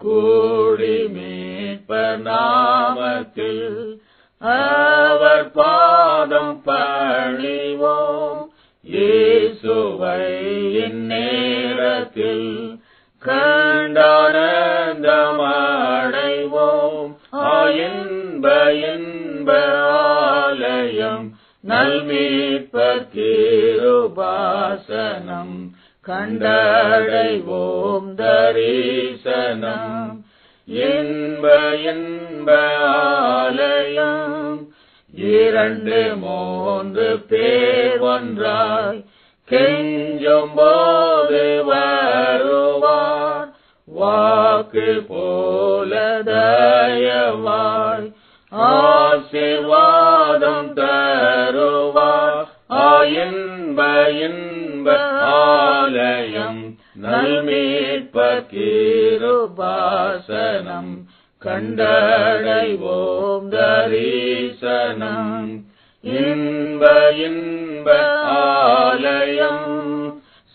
கூடி மீட்பர் நாமத்தில் அவர் பாதம் பணிவோம். இயேசுவை இந்நேரத்தில் கண்டானந்தமடைவோம். இன்ப ஆலயம் நல்மீட்பர் கிருபாசனம் கண்டடைவோம் தரிசனம். இன்ப ஆலயம் 2-3 பேர் ஒன்றாய் கெஞ்சும் போது வருவார். வாக்கு போல தயவாய் ஆசீர்வாதம் தருவார். இன்ப ஆலயம் நல்மீட்பர் கிருபாசனம் கண்டடைவோம் தரிசனம். இன்ப ஆலயம்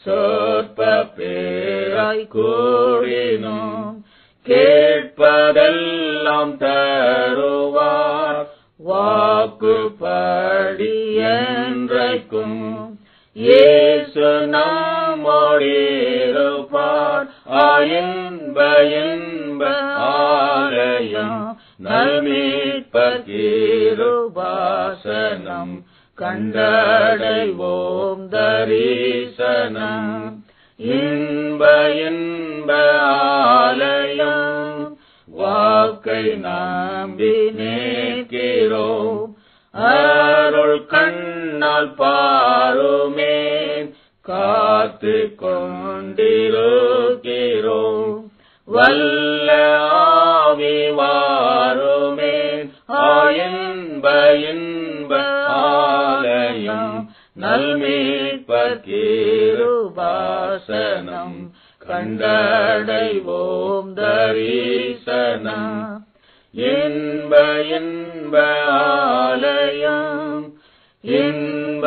சொற்ப பேராய் கூடினோம் கேட்பதெல்லாம் தருவார். வாக்குப்படி என்றைக்கும் இயேசு நம்மோடிருப்பார். இன்ப ஆலயம் நல்மீட்பர் கிருபாசனம் கண்டடைவோம் தரிசனம். இன்ப ஆலயம் வாக்கை நம்பி நிற்கிறோம். அருள் கண்ணால் பாருமேன் காத்து கொண்டிருக்கிறோம். வல்ல ஆவி வாருமேன். இன்ப ஆலயம் நல்மீட்பர் கிருபாசனம் கண்டடைவோம் தரிசனம். இன்ப ஆலயம் இன்ப